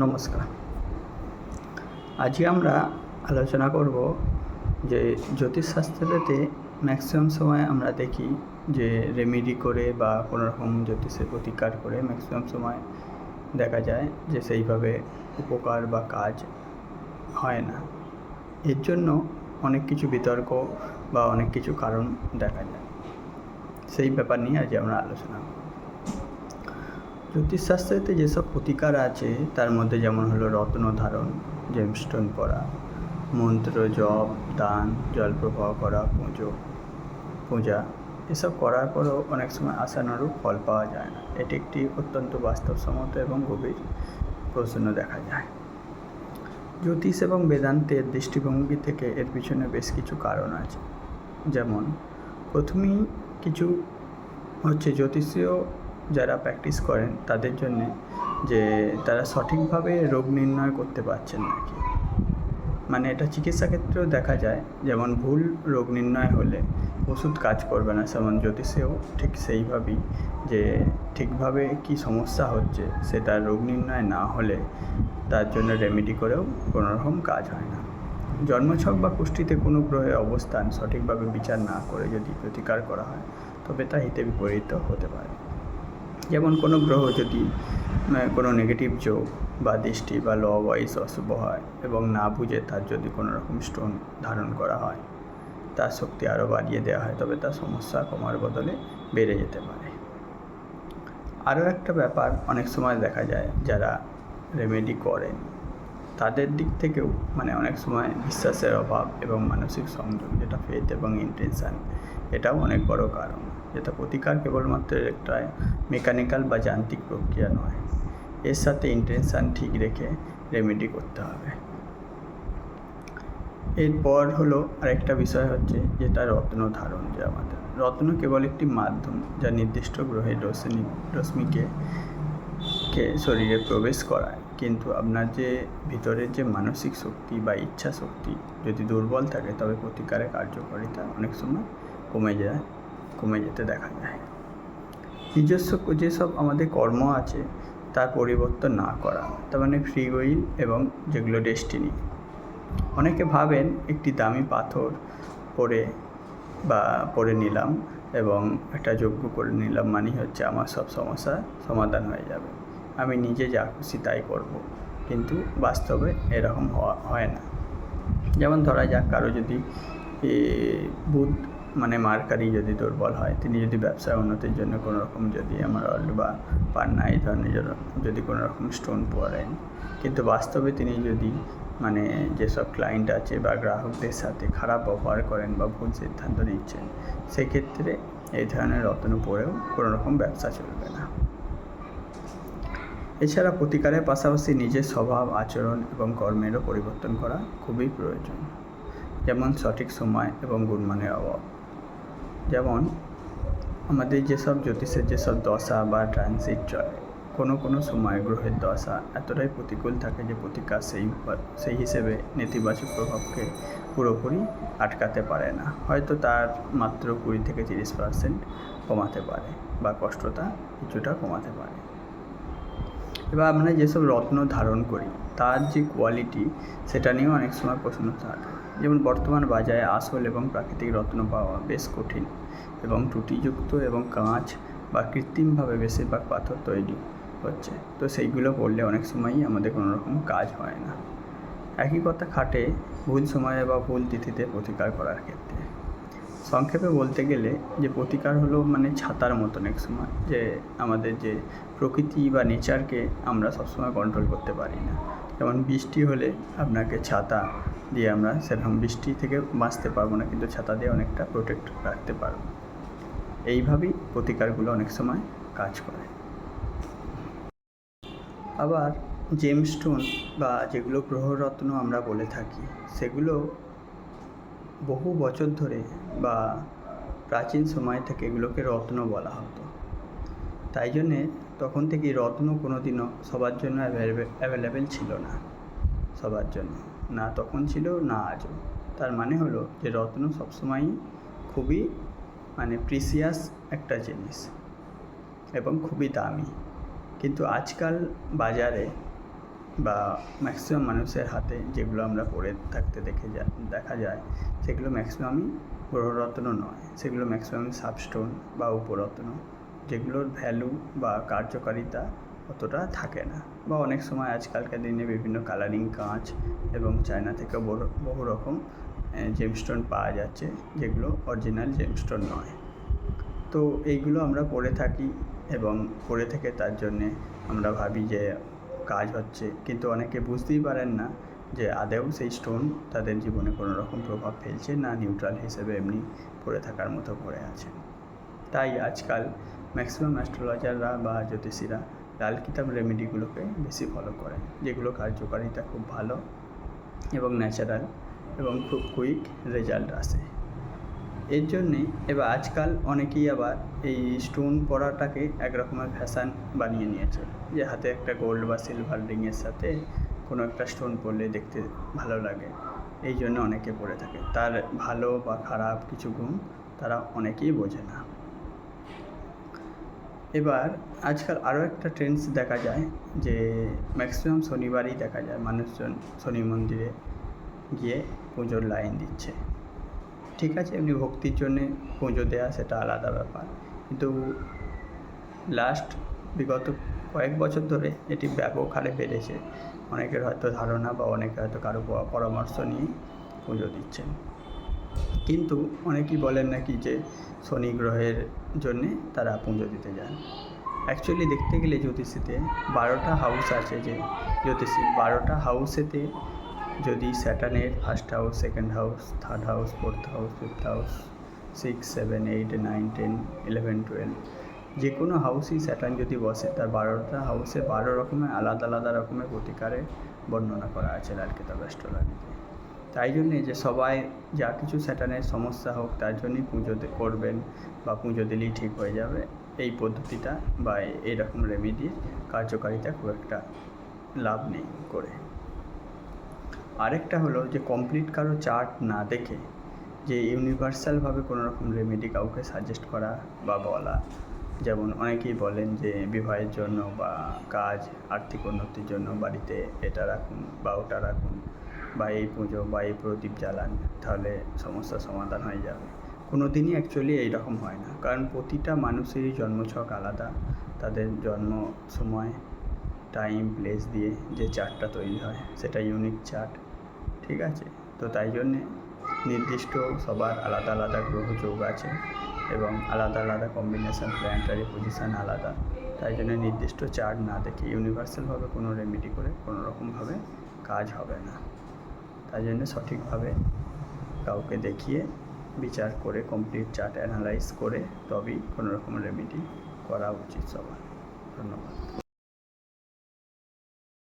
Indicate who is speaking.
Speaker 1: নমস্কার। আজকে আমরা আলোচনা করব যে জ্যোতিষশাস্ত্রেতে ম্যাক্সিমাম সময় আমরা দেখি যে রেমেডি করে বা কোনো রকম জ্যোতিষের প্রতিকার করে ম্যাক্সিমাম সময় দেখা যায় যে সেইভাবে উপকার বা কাজ হয় না। এর জন্য অনেক কিছু বিতর্ক বা অনেক কিছু কারণ দেখা যায়। সেই ব্যাপার নিয়ে আজ আমরা আলোচনা করব। জ্যোতিষশাস্ত্রেতে যেসব প্রতিকার আছে তার মধ্যে যেমন হলো রত্ন ধারণ, জেমস্টোন পরা, মন্ত্র জপ, দান, জল প্রবাহ করা, পূজা এসব করার পরেও অনেক সময় আশানুরূপ ফল পাওয়া যায় না। এটি একটি অত্যন্ত বাস্তবসম্মত এবং গভীর প্রশ্ন দেখা যায়। জ্যোতিষ এবং বেদান্তের দৃষ্টিভঙ্গি থেকে এর পিছনে বেশ কিছু কারণ আছে। যেমন প্রথমেই কিছু হচ্ছে জ্যোতিষীয় যারা প্র্যাকটিস করেন তাদের জন্যে যে তারা সঠিকভাবে রোগ নির্ণয় করতে পারছেন নাকি, মানে এটা চিকিৎসা ক্ষেত্রেও দেখা যায়। যেমন ভুল রোগ নির্ণয় হলে ওষুধ কাজ করবে না, যেমন জ্যোতিষেও ঠিক সেইভাবেই যে ঠিকভাবে কি সমস্যা হচ্ছে সেটা রোগ নির্ণয় না হলে তার জন্য রেমেডি করেও কোনো রকম কাজ হয় না। জন্মছক বা কুষ্ঠিতে কোনো গ্রহের অবস্থান সঠিকভাবে বিচার না করে যদি প্রতিকার করা হয় তবে তা হিতে বিপরীত হতে পারে। যেমন কোনো গ্রহ যদি কোনো নেগেটিভ যোগ বা দৃষ্টি বা ল ওয়াইজ অশুভ হয় এবং না বুঝে তার যদি কোনো রকম স্টোন ধারণ করা হয়, তার শক্তি আরও বাড়িয়ে দেওয়া হয়, তবে তার সমস্যা কমার বদলে বেড়ে যেতে পারে। আরও একটা ব্যাপার অনেক সময় দেখা যায় যারা রেমেডি করেন তাদের দিক থেকেও অনেক সময় বিশ্বাসের অভাব এবং মানসিক সংযোগ, যেটা ফেথ এবং ইন্টেনশান, এটাও অনেক বড় কারণ। যেটা প্রতিকার কেবলমাত্র একটা মেকানিক্যাল বা যান্ত্রিক প্রক্রিয়া নয়, এর সাথে ইন্টেনশান ঠিক রেখে রেমেডি করতে হবে। এরপর হলো আরেকটা বিষয় হচ্ছে যেটা রত্ন ধারণ। যে আমাদের রত্ন কেবল একটি মাধ্যম যা নির্দিষ্ট গ্রহের রশ্মিকে শরীরে প্রবেশ করায়, কিন্তু আপনার যে ভিতরের যে মানসিক শক্তি বা ইচ্ছা শক্তি যদি দুর্বল থাকে তবে প্রতিকারের কার্যকারিতা অনেক সময় কমে যেতে দেখা যায়। নিজস্ব যেসব আমাদের কর্ম আছে তার পরিবর্তন না করা, তার মানে ফ্রি উইল এবং যেগুলো ডেস্টিনি। অনেকে ভাবেন একটি দামি পাথর পরে নিলাম এবং একটা যজ্ঞ করে নিলাম মানেই হচ্ছে আমার সব সমস্যার সমাধান হয়ে যাবে, আমি নিজে যা খুশি তাই করব, কিন্তু বাস্তবে এরকম হয় না। যেমন ধরা যাক কারো যদি বুধ মার্কারি যদি দুর্বল হয়, তিনি যদি ব্যবসায় উন্নতির জন্য কোনো রকম যদি এমারাল্ড বা পান্না এই ধরনের যদি কোনো রকম স্টোন পরেন, কিন্তু বাস্তবে তিনি যদি যেসব ক্লায়েন্ট আছে বা গ্রাহকদের সাথে খারাপ ব্যবহার করেন বা ভুল সিদ্ধান্ত নিচ্ছেন, সেক্ষেত্রে এই ধরনের রত্ন পরেও কোনো রকম ব্যবসা চলবে না। এছাড়া প্রতিকারের পাশাপাশি নিজের স্বভাব, আচরণ এবং কর্মেরও পরিবর্তন করা খুবই প্রয়োজন। যেমন সঠিক সময় এবং গুণমানের অভাব। যেমন আমাদের যেসব জ্যোতিষের যেসব দশা বা ট্রানজিট চলে, কোনো সময় গ্রহের দশা এতটাই প্রতিকূল থাকে যে প্রতিকার সেই হিসেবে নেতিবাচক প্রভাবকে পুরোপুরি আটকাতে পারে না, হয়তো তার মাত্র 20-30% কমাতে পারে বা কষ্টটা কিছুটা কমাতে পারে। এবার আমরা যেসব রত্ন ধারণ করি তার যে কোয়ালিটি, সেটা নিয়েও অনেক সময় প্রশ্ন থাকে। যেমন বর্তমান বাজারে আসল এবং প্রাকৃতিক রত্ন পাওয়া বেশ কঠিন এবং ত্রুটিযুক্ত এবং কাঁচ বা কৃত্রিমভাবে বেশিরভাগ পাথর তৈরি হচ্ছে, তো সেইগুলো পড়লে অনেক সময়ই আমাদের কোনো রকম কাজ হয় না। একই কথা খাটে ভুল সময়ে বা ভুল তিথিতে প্রতিকার করার ক্ষেত্রে। সংক্ষেপে বলতে গেলে যে প্রতিকার হলো ছাতার মতন এক সময়, যে আমাদের যে প্রকৃতি বা নেচারকে আমরা সবসময় কন্ট্রোল করতে পারি না। যেমন বৃষ্টি হলে আপনাকে ছাতা দিয়ে আমরা সেরকম বৃষ্টি থেকে বাঁচতে পারবো না, কিন্তু ছাতা দিয়ে অনেকটা প্রোটেক্ট রাখতে পারবো। এইভাবেই প্রতিকারগুলো অনেক সময় কাজ করে। আবার জেমস্টোন বা যেগুলো গ্রহরত্ন আমরা বলে থাকি, সেগুলো বহু বছর ধরে বা প্রাচীন সময় থেকে এগুলোকে রত্ন বলা হতো। তাই জন্যে তখন থেকেই রত্ন কোনো দিনও সবার জন্য অ্যাভেলেবেল ছিল না, সবার জন্য না তখন ছিল না আজও। তার মানে হলো যে রত্ন সবসময়ই খুবই প্রিসিয়াস একটা জিনিস এবং খুবই দামি। কিন্তু আজকাল বাজারে বা ম্যাক্সিমাম মানুষের হাতে যেগুলো আমরা পড়ে থাকতে দেখা যায় সেগুলো ম্যাক্সিমামই গ্রহরত্ন নয়, সেগুলো ম্যাক্সিমামই সাবস্টোন বা উপরত্ন, যেগুলোর ভ্যালু বা কার্যকারিতা অতটা থাকে না। বা অনেক সময় আজকালকার দিনে বিভিন্ন কালারিং কাঁচ এবং চায়না থেকে বহু রকম জেমস্টোন পাওয়া যাচ্ছে, যেগুলো অরিজিনাল জেমস্টোন নয়। তো এইগুলো আমরা পড়ে থাকি এবং পড়ে থেকে তার জন্যে আমরা ভাবি যে কাজ হচ্ছে, কিন্তু অনেকে বুঝতেই পারেন না যে আদৌ সেই স্টোন তাদের জীবনে কোনো রকম প্রভাব ফেলছে না নিউট্রাল হিসেবে এমনি পড়ে থাকার মতো পড়ে আছে। তাই আজকাল ম্যাক্সিমাম অ্যাস্ট্রোলজাররা বা জ্যোতিষীরা লাল কিতাব রেমেডিগুলোকে বেশি ফলো করে, যেগুলো কার্যকারিতা খুব ভালো এবং ন্যাচারাল এবং খুব কুইক রেজাল্ট আসে। এর জন্যে এবার আজকাল অনেকেই আবার এই স্টোন পরাটাকে এক রকমের ফ্যাশন বানিয়ে নিয়েছে, যে হাতে একটা গোল্ড বা সিলভার রিংয়ের সাথে কোনো একটা স্টোন পরলে দেখতে ভালো লাগে, এই জন্য অনেকে পরে থাকে। তার ভালো বা খারাপ কিছু গুণ তারা অনেকেই বোঝে না। এবার আজকাল আরও একটা ট্রেন্ডস দেখা যায় যে ম্যাক্সিমাম শনিবারই দেখা যায় মানুষজন শনি মন্দিরে গিয়ে পুজোর লাইন দিচ্ছে। ঠিক আছে, এমনি ভক্তির জন্যে পুজো দেওয়া সেটা আলাদা ব্যাপার, কিন্তু লাস্ট বিগত কয়েক বছর ধরে এটি ব্যাপক হারে বেড়েছে। অনেকের হয়তো ধারণা বা অনেকে হয়তো কারো পরামর্শ নিয়ে পুজো দিচ্ছেন, কিন্তু অনেকেই বলেন নাকি যে শনি গ্রহের জন্যে তারা পুজো দিতে যান। অ্যাকচুয়ালি দেখতে গেলে জ্যোতিষীতে 12টা হাউস আছে, যে জ্যোতিষী 12টা হাউসেতে যদি স্যাটার্নের first house, second house, third house, fourth house, fifth house, 6, 7, 8, 9, 10, 11, 12 যে কোনো হাউসই স্যাটার্ন যদি বসে, তার 12টা হাউসে 12 রকমের আলাদা আলাদা রকমের প্রতিকারে বর্ণনা করা আছে লাল কিতাব অ্যাস্ট্রোলজিতে। তাই জন্যে যে সবাই যা কিছু স্যাটার্নের সমস্যা হোক তার জন্যই পুজো করবেন বা পুজো দিলেই ঠিক হয়ে যাবে, এই পদ্ধতিটা বা এইরকম রেমেডির কার্যকারিতা খুব একটা লাভ নেই করে। আরেকটা হলো যে কমপ্লিট কারো চার্ট না দেখে যে ইউনিভার্সালভাবে কোনো রকম রেমেডি কাউকে সাজেস্ট করা বা বলা, যেমন অনেকেই বলেন যে বিবাহের জন্য বা কাজ আর্থিক উন্নতির জন্য বাড়িতে এটা রাখুন বা ওটা রাখুন বা এই পুজো বা এই প্রদীপ জ্বালান, তাহলে সমস্যার সমাধান হয়ে যাবে। কোনো দিনই অ্যাকচুয়ালি এইরকম হয় না, কারণ প্রতিটা মানুষেরই জন্মছক আলাদা, তাদের জন্ম সময়, টাইম, প্লেস দিয়ে যে চার্টটা তৈরি হয় সেটা ইউনিক চার্ট, ঠিক আছে। তো তাই জন্যে নির্দিষ্ট সবার আলাদা আলাদা গ্রহযোগ আছে এবং আলাদা আলাদা কম্বিনেশান, প্ল্যানেটারি পজিশান আলাদা, তাই জন্য নির্দিষ্ট চার্ট না দেখে ইউনিভার্সালভাবে কোনো রেমেডি করে কোনো রকমভাবে কাজ হবে না। তাই জন্য সঠিকভাবে কাউকে দেখিয়ে বিচার করে কমপ্লিট চার্ট অ্যানালাইজ করে তবেই কোনো রকম রেমেডি করা উচিত সবার। ধন্যবাদ।